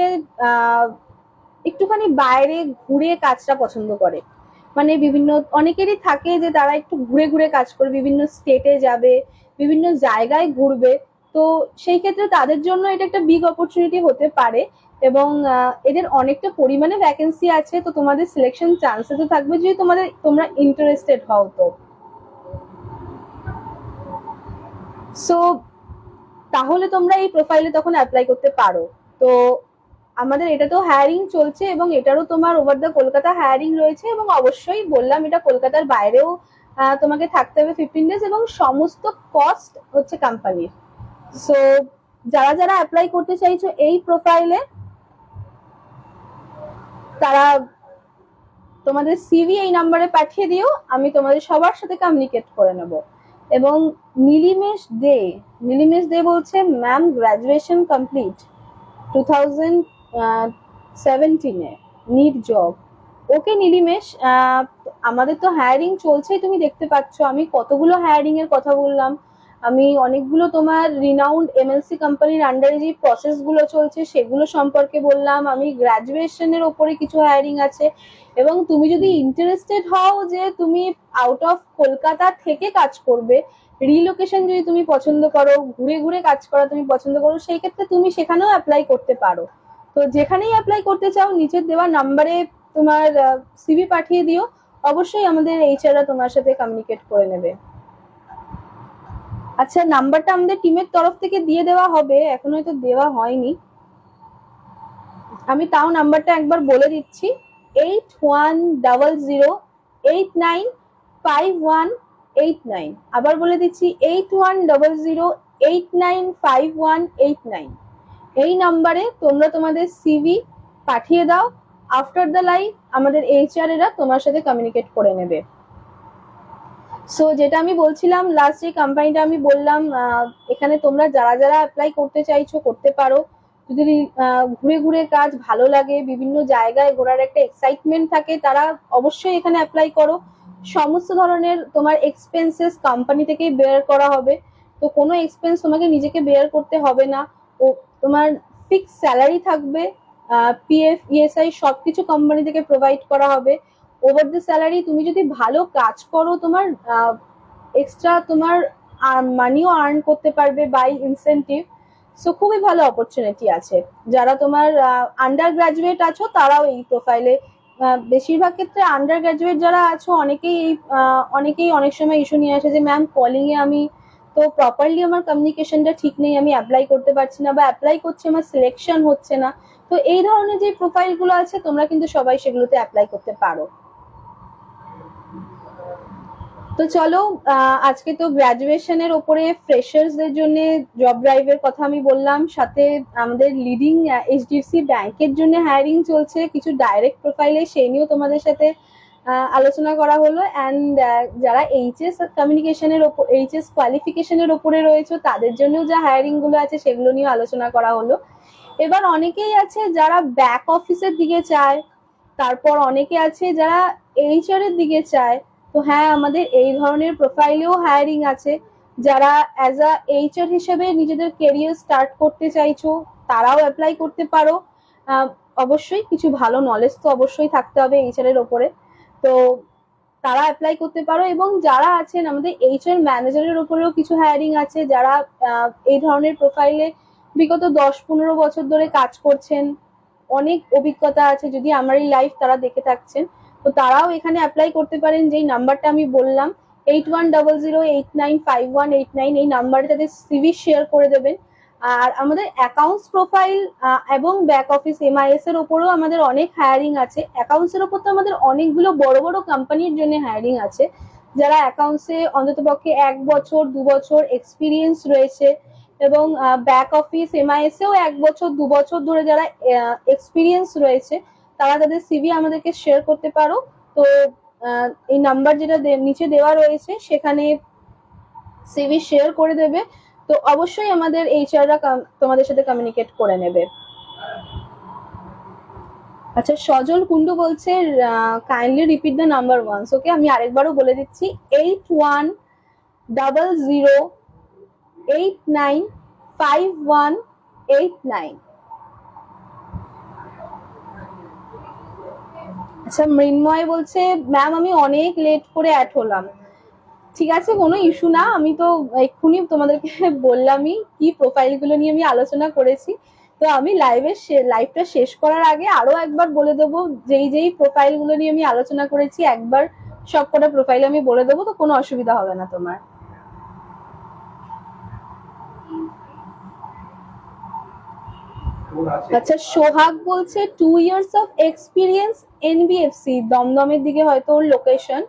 একটুখানি বাইরে ঘুরে কাজটা পছন্দ করে, মানে বিভিন্ন অনেকেরই থাকে যে তারা একটু ঘুরে ঘুরে কাজ করে, বিভিন্ন স্টেটে যাবে, বিভিন্ন জায়গায় ঘুরবে। তো সেই ক্ষেত্রে তাদের জন্য এটা একটা বিগ অপরচুনিটি হতে পারে, এবং এদের অনেকটা পরিমাণে ভ্যাকেন্সি আছে। তো তোমাদের সিলেকশন চান্সেসও থাকবে যদি তোমরা ইন্টারেস্টেড হও। তো সো তাহলে তোমরা এই প্রোফাইলে তখন অ্যাপ্লাই করতে পারো। তো আমাদের এটাতেও হায়ারিং চলছে এবং এটারও তোমার ওভার দ্য কলকাতা হায়ারিং রয়েছে, এবং অবশ্যই বললাম এটা কলকাতার বাইরেও তোমাকে থাকতে হবে 15 ডেজ, এবং সমস্ত কস্ট হচ্ছে কোম্পানির। সো যারা যারা অ্যাপ্লাই করতে চাইছো এই প্রোফাইলে, তারা তোমাদের সিভি এই নাম্বারে পাঠিয়ে দিও, আমি তোমাদের সবার সাথে কমিউনিকেট করে নেব। এবং নীলিমেশ দে বলছে ma'am graduation complete 2017 need job. Okay Nilimesh, আমাদের তো হায়ারিং চলছেই, তুমি দেখতে পাচ্ছ আমি কতগুলো হায়ারিং এর কথা বললাম, আমি অনেকগুলো তোমার রিনাউন্ড এমএনসি কোম্পানির আন্ডারে যে প্রসেস গুলো চলছে সেগুলো সম্পর্কে বললাম, আমি গ্রাজুয়েশনের ওপরে কিছু হায়ারিং আছে। এবং তুমি যদি ইন্টারেস্টেড হও যে তুমি আউট অফ কলকাতা থেকে কাজ করবে, রিলোকেশন যদি তুমি পছন্দ করো, ঘুরে ঘুরে কাজ করা তুমি পছন্দ করো, সেই ক্ষেত্রে তুমি সেখানেও অ্যাপ্লাই করতে পারো। তো যেখানেই অ্যাপ্লাই করতে চাও নিচের দেওয়া নাম্বারে তোমার সিভি পাঠিয়ে দিও, অবশ্যই আমাদের এইচআররা তোমার সাথে কমিউনিকেট করে নেবে। আচ্ছা, নাম্বারটা আমাদের টিমের তরফ থেকে দিয়ে দেওয়া হবে, এখন হয়তো দেওয়া হয়নি, আমি তাও নাম্বারটা একবার বলে দিচ্ছি 8100895189। আবার বলে দিচ্ছি 8100895189। এই নাম্বারে তোমরা তোমাদের সিভি পাঠিয়ে দাও, আফটার দ্য লাইভ আমাদের এইচআর এরা তোমার সাথে কমিউনিকেট করে নেবে। সো যেটা আমি বলছিলাম, লাস্ট যে কোম্পানিটা আমি বললাম, এখানে তোমরা যারা যারা অ্যাপ্লাই করতে চাইছো করতে পারো। যদি ঘুরে ঘুরে কাজ ভালো লাগে, বিভিন্ন জায়গায় ঘোরার একটা এক্সাইটমেন্ট থাকে, তারা অবশ্যই এখানে অ্যাপ্লাই করো। সমস্ত ধরনের তোমার এক্সপেন্সেস কোম্পানি থেকেই বেয়ার করা হবে, তো কোনো এক্সপেন্স তোমাকে নিজেকে বেয়ার করতে হবে না। ও তোমার ফিক্স স্যালারি থাকবে, পিএফ ইএসআই সবকিছু কোম্পানি থেকে প্রোভাইড করা হবে। ওভার দ্য স্যালারি তুমি যদি ভালো কাজ করো, তোমার এক্সট্রা তোমার মানিও আর্ন করতে পারবে বাই ইনসেন্টিভ। সো খুবই ভালো অপরচুনিটি আছে। যারা তোমার আন্ডার গ্রাজুয়েট আছো তারাও এই প্রোফাইলে, বেশিরভাগ ক্ষেত্রে আন্ডার গ্রাজুয়েট যারা আছো অনেকেই অনেক সময় ইস্যু নিয়ে আসে যে ম্যাম কলিং এ আমি তো প্রপারলি আমার কমিউনিকেশনটা ঠিক নেই, আমি অ্যাপ্লাই করতে পারছি না, বা অ্যাপ্লাই করছি আমার সিলেকশন হচ্ছে না। তো এই ধরনের যে প্রোফাইল গুলো আছে তোমরা কিন্তু সবাই সেগুলোতে অ্যাপ্লাই করতে পারো। তো চলো, আজকে তো গ্রাজুয়েশনের ওপরে ফ্রেশার্সদের জন্য জব ড্রাইভের কথা আমি বললাম, সাথে আমাদের লিডিং এইচডিএফসি ব্যাংকের জন্য হায়ারিং চলছে কিছু ডাইরেক্ট প্রোফাইলে, সেই নিয়েও তোমাদের সাথে আলোচনা করা হলো। অ্যান্ড যারা এইচএস কমিউনিকেশনের ওপর এইচএস কোয়ালিফিকেশনের ওপরে রয়েছে তাদের জন্যও যা হায়ারিং গুলো আছে সেগুলো নিয়েও আলোচনা করা হলো। এবার অনেকেই আছে যারা ব্যাক অফিসের দিকে চায়, তারপর অনেকে আছে যারা এইচআর এর দিকে চায়। তো হ্যাঁ, আমাদের এই ধরনের প্রোফাইলেও হায়ারিং আছে। যারা অ্যাজ আ এইচআর হিসেবে নিজেদের কেরিয়ার স্টার্ট করতে চাইছো তারাও অ্যাপ্লাই করতে পারো। অবশ্যই কিছু ভালো নলেজ তো অবশ্যই থাকতে হবে এইচআর এর ওপরে, তো তারা অ্যাপ্লাই করতে পারো। এবং যারা আছেন আমাদের এইচআর ম্যানেজারের ওপরেও কিছু হায়ারিং আছে, যারা এই ধরনের প্রোফাইলে বিগত 10-15 বছর ধরে কাজ করছেন, অনেক অভিজ্ঞতা আছে, যদি আমার এই লাইফ তারা দেখে থাকছেন, তো তারাও এখানে অ্যাপ্লাই করতে পারেন। যেই নাম্বারটা আমি বললাম 8100895189, এই নাম্বারে তাদের সিভি শেয়ার করে দেবেন। আর আমাদের অ্যাকাউন্টস প্রোফাইল এবং ব্যাক অফিস এমআইএস এর ওপরেও আমাদের অনেক হায়ারিং আছে। অ্যাকাউন্টস এর ওপর তো আমাদের অনেকগুলো বড় বড় কোম্পানির জন্য হায়ারিং আছে, যারা অ্যাকাউন্টসে অন্তত পক্ষে 1 বছর 2 বছর এক্সপিরিয়েন্স রয়েছে, এবং ব্যাক অফিস এমআইএস এও 1 বছর 2 বছর ধরে যারা এক্সপিরিয়েন্স রয়েছে তারা তাদের সিভি আমাদেরকে শেয়ার করতে পারো। তো এই নাম্বার যেটা নিচে দেওয়া রয়েছে সেখানে সিভি শেয়ার করে দেবে, তো অবশ্যই আমাদের এইচআররা তোমাদের সাথে কমিউনিকেট করে নেবে। আচ্ছা, সজল কুন্ডু বলছে kindly repeat the number once. Okay, আমি আরেকবারও বলে দিচ্ছি 8100895189। আচ্ছা, মৃন্ময় বলছে ম্যাম আমি অনেক লেট করে অ্যাড হলাম। ঠিক আছে, কোনো ইস্যু না, আমি তো এক্ষুনি তোমাদেরকে বললামই কি প্রোফাইলগুলো নিয়ে আমি আলোচনা করেছি। তো আমি লাইভটা শেষ করার আগে আরো একবার বলে দেবো যেই প্রোফাইলগুলো নিয়ে আমি আলোচনা করেছি, একবার সব কটা প্রোফাইল আমি বলে দেবো, তো কোনো অসুবিধা হবে না তোমার। আচ্ছা, সোহাগ বলছে 2 years অফ এক্সপিরিয়েন্স এনবিএফসি, দমদমের দিকে হয়তো ওর location.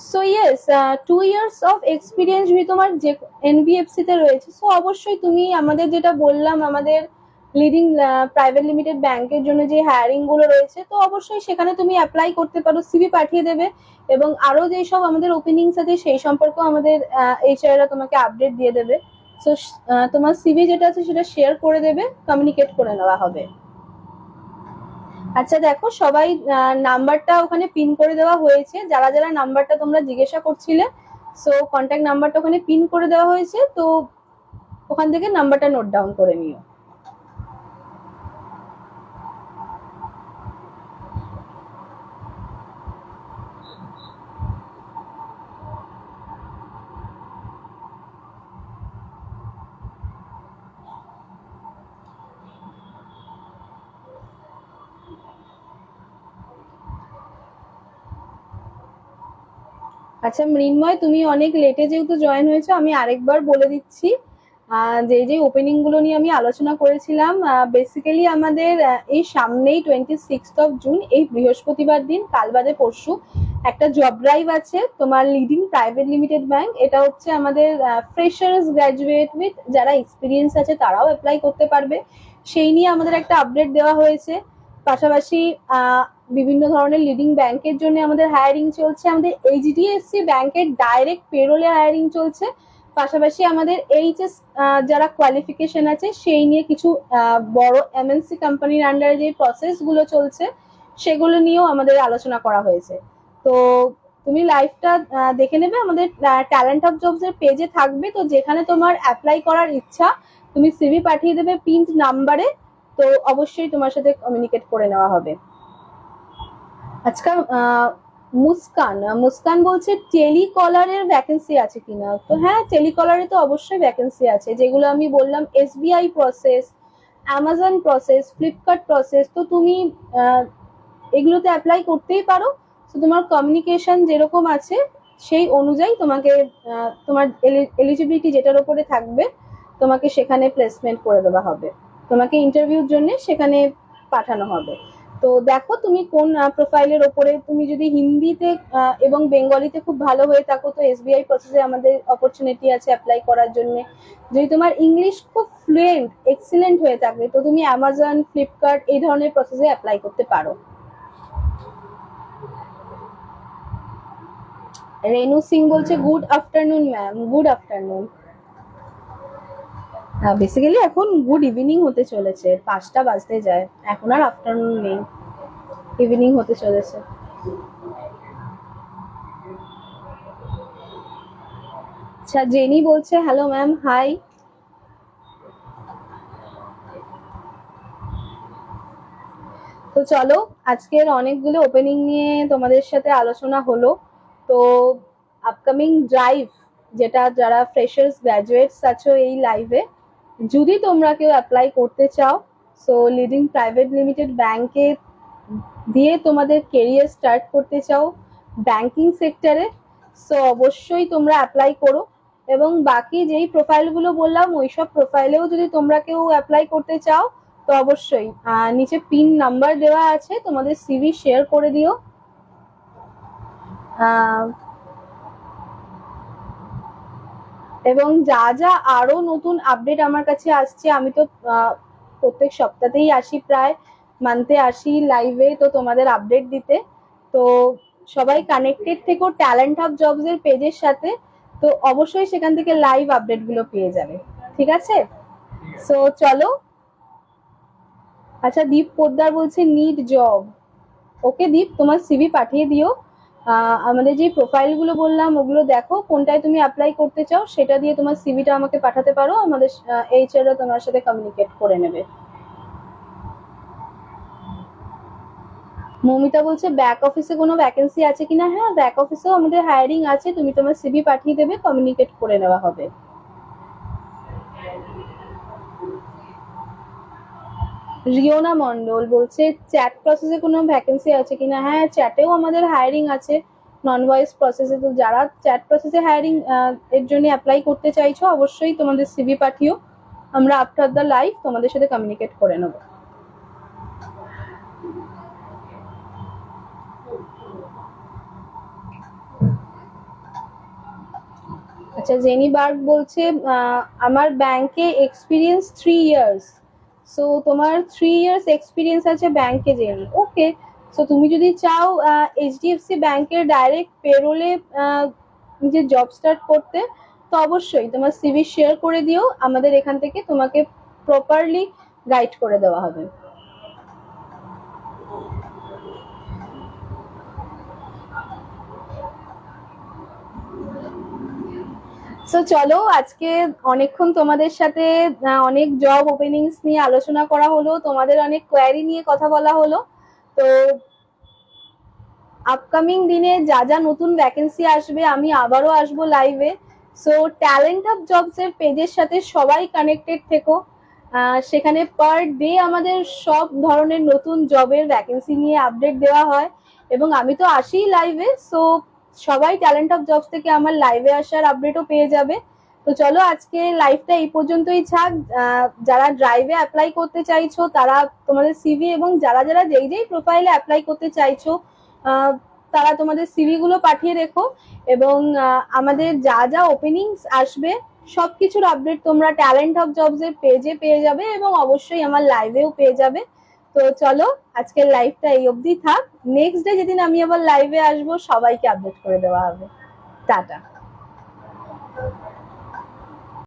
So yes, 2 years of experience যদি তোমার যে এনবিএফসি তে রয়েছে, সো অবশ্যই তুমি আমাদের যেটা বললাম আমাদের লিডিং প্রাইভেট লিমিটেড ব্যাংকের জন্য যে হায়ারিং গুলো রয়েছে, তো অবশ্যই সেখানে তুমি অ্যাপ্লাই করতে পারো, সিভি পাঠিয়ে দেবে, এবং আরো যেই সব আমাদের ওপেনিংস আছে সেই সম্পর্কেও আমাদের এইচআর রা তোমাকে আপডেট দিয়ে দেবে। সো তোমার সিভি যেটা আছে সেটা শেয়ার করে দেবে, কমিউনিকেট করে নেওয়া হবে। আচ্ছা দেখো, সবাই নাম্বারটা ওখানে পিন করে দেওয়া হয়েছে, যারা যারা নাম্বারটা তোমরা জিজ্ঞাসা করছিলে, সো কন্ট্যাক্ট নাম্বারটা ওখানে পিন করে দেওয়া হয়েছে, তো ওখান থেকে নাম্বারটা নোট ডাউন করে নিও। আচ্ছা মৃন্ময়, তুমি অনেক লেটে যেহেতু জয়েন হয়েছো, আমি আরেকবার বলে দিচ্ছি যে ওপেনিং গুলো নিয়ে আমি আলোচনা করেছিলাম। বেসিক্যালি আমাদের এই সামনেই 26 জুন, এই বৃহস্পতিবার দিন, কাল বাদে পরশু একটা জব ড্রাইভ আছে তোমার লিডিং প্রাইভেট লিমিটেড ব্যাংক। এটা হচ্ছে আমাদের ফ্রেশার্স, গ্র্যাজুয়েট উইথ যারা এক্সপিরিয়েন্স আছে তারাও অ্যাপ্লাই করতে পারবে, সেই নিয়ে আমাদের একটা আপডেট দেওয়া হয়েছে। পাশাপাশি বিভিন্ন ধরনের লিডিং ব্যাংকের জন্য আমাদের হায়ারিং চলছে, আমাদের এইচডিএফসি ব্যাংকের ডাইরেক্ট পেরোলে হায়ারিং চলছে, পাশাপাশি আমাদের এইচএস যারা কোয়ালিফিকেশন আছে সেই নিয়ে কিছু বড় এমএনসি কোম্পানির আন্ডারে যে প্রসেসগুলো চলছে সেগুলো নিয়েও আমাদের আলোচনা করা হয়েছে। তো তুমি লাইভটা দেখে নেবে, আমাদের ট্যালেন্ট অফ জবস এর পেজে থাকবে। তো যেখানে তোমার অ্যাপ্লাই করার ইচ্ছা তুমি সিভি পাঠিয়ে দেবে পিন নাম্বারে, তো অবশ্যই তোমার সাথে কমিউনিকেট করে নেওয়া হবে। আজকাল মুস্কান বলছে টেলিকলারের ভ্যাকেন্সি আছে কিনা। তো হ্যাঁ, টেলিকলারে তো অবশ্যই ভ্যাকেন্সি আছে, যেগুলো আমি বললাম SBI process, Amazon process, Flipkart process. তো তুমি এগুলোতে অ্যাপ্লাই করতেই পারো। তো তোমার কমিউনিকেশন যেরকম আছে সেই অনুযায়ী তোমাকে তোমার এলিজিবিলিটি যেটার উপরে থাকবে তোমাকে সেখানে প্লেসমেন্ট করে দেওয়া হবে, তোমাকে ইন্টারভিউর জন্য সেখানে পাঠানো হবে। তো দেখো তুমি কোন প্রোফাইলের ওপরে, তুমি যদি হিন্দিতে এবং বেঙ্গলিতে খুব ভালো হয়ে থাকো তো এসবিআই প্রসেসে আমাদের অপরচুনিটি আছে অ্যাপ্লাই করার জন্য। যদি তোমার ইংলিশ খুব ফ্লুয়েন্ট এক্সিলেন্ট হয়ে থাকে তো তুমি অ্যামাজন, ফ্লিপকার্ট এই ধরনের প্রসেসে অ্যাপ্লাই করতে পারো। রেনু সিং বলছে good afternoon ma'am. Good afternoon. Basically এখন গুড ইভিনিং হতে চলেছে, 5টা বাজতে যায়, এখন আর আফটারনুন নেই, ইভিনিং হতে চলেছে। আচ্ছা, জেনি বলছে হ্যালো ম্যাম, হাই। তো চলো, আজকের অনেকগুলো ওপেনিং নিয়ে তোমাদের সাথে আলোচনা হলো। তো আপকামিং ড্রাইভ, যেটা যারা ফ্রেশার্স গ্র্যাজুয়েটস আছো এই লাইভে, যদি তোমরা কেউ অ্যাপ্লাই করতে চাও, সো লিডিং প্রাইভেট লিমিটেড ব্যাংকে দিয়ে তোমাদের কেরিয়ার স্টার্ট করতে চাও ব্যাংকিং সেক্টরে, সো অবশ্যই তোমরা অ্যাপ্লাই করো। এবং বাকি যেই প্রোফাইলগুলো বললাম ওইসব প্রোফাইলেও যদি তোমরা কেউ অ্যাপ্লাই করতে চাও তো অবশ্যই নিচে পিন নাম্বার দেওয়া আছে, তোমাদের সিভি শেয়ার করে দিও। এবং যা যা আরো নতুন আপডেট আমার কাছে আসছে, আমি তো প্রত্যেক সপ্তাহতেই আসি, প্রায় মান্থে আসি লাইভে তো তোমাদের আপডেট দিতে। তো সবাই কানেক্টেড থেকো ট্যালেন্ট হাব জবস এর পেজের সাথে, তো অবশ্যই সেখান থেকে লাইভ আপডেট গুলো পেয়ে যাবে, ঠিক আছে? সো চলো। আচ্ছা, দীপ পোদ্দার বলছে নিড জব। ওকে দীপ, তোমার সিভি পাঠিয়ে দিও। আমাদের যে প্রোফাইলগুলো বললাম ওগুলো দেখো, কোনটায় তুমি অ্যাপ্লাই করতে চাও সেটা দিয়ে তোমার সিভিটা আমাকে পাঠাতে পারো, আমাদের এইচআরও তোমার সাথে কমিউনিকেট করে নেবে। মৌমিতা বলছে ব্যাক অফিসে কোনো ভ্যাকেন্সি আছে কিনা। হ্যাঁ, ব্যাক অফিসেও আমাদের হায়ারিং আছে, তুমি তোমার সিভি পাঠিয়ে দেবে, কমিউনিকেট করে নেওয়া হবে। রিওনা মন্ডল বলছে চ্যাট প্রসেসে কোনো ভ্যাকেন্সি আছে কিনা। হ্যাঁ, চ্যাটেও আমাদের হায়ারিং আছে, নন ভয়েস প্রসেসে। তো যারা চ্যাট প্রসেসে হায়ারিং এর জন্য অ্যাপ্লাই করতে চাইছো অবশ্যই তোমাদের সিভি পাঠিও, আমরা আফটার দ্য লাইভ তোমাদের সাথে কমিউনিকেট করে নেব। আচ্ছা, জেনি বার্গ বলছে আমার ব্যাংকে এক্সপিরিয়েন্স 3 ইয়ার্স। সো তোমার 3 ইয়ার্স এক্সপিরিয়েন্স আছে ব্যাংকে জেনি। ওকে, সো তুমি যদি চাও এইচডিএফসি ব্যাংকের ডাইরেক্ট পেরোলে যে জব স্টার্ট করতে, তো অবশ্যই তোমার সিভি শেয়ার করে দিও, আমাদের এখান থেকে তোমাকে প্রপারলি গাইড করে দেওয়া হবে। সো চলো, আজকে অনেকক্ষণ তোমাদের সাথে অনেক জব ওপেনিংস নিয়ে আলোচনা করা হলো, তোমাদের অনেক কোয়ারি নিয়ে কথা বলা হলো। তো আপকামিং দিনে যা যা নতুন ভ্যাকেন্সি আসবে আমি আবারও আসবো লাইভে। সো ট্যালেন্ট হাব জবস এর পেজের সাথে সবাই কানেক্টেড থেকো, সেখানে পার ডে আমাদের সব ধরনের নতুন জবের ভ্যাকেন্সি নিয়ে আপডেট দেওয়া হয় এবং আমি তো আসি লাইভে। সো সবাই ট্যালেন্ট হাব জবস থেকে আমার লাইভে আসার আপডেটও পেয়ে যাবে। তো চলো, আজকে লাইভটা এই পর্যন্তই থাক। যারা ড্রাইভে অ্যাপ্লাই করতে চাইছো তারা তোমাদের সিভি, এবং যারা যারা যেই যেই প্রোফাইলে অ্যাপ্লাই করতে চাইছো তারা তোমাদের সিভি গুলো পাঠিয়ে রেখো। এবং আমাদের যা যা ওপেনিংস আসবে সবকিছুর আপডেট তোমরা ট্যালেন্ট হাব জবস এর পেজে পেয়ে যাবে এবং অবশ্যই আমার লাইভেও পেয়ে যাবে। তো চলো আজকের লাইভটা এই অবধি থাক, নেক্সট ডে যেদিন আমি আবার লাইভে আসবো সবাইকে আপডেট করে দেওয়া হবে। টাটা।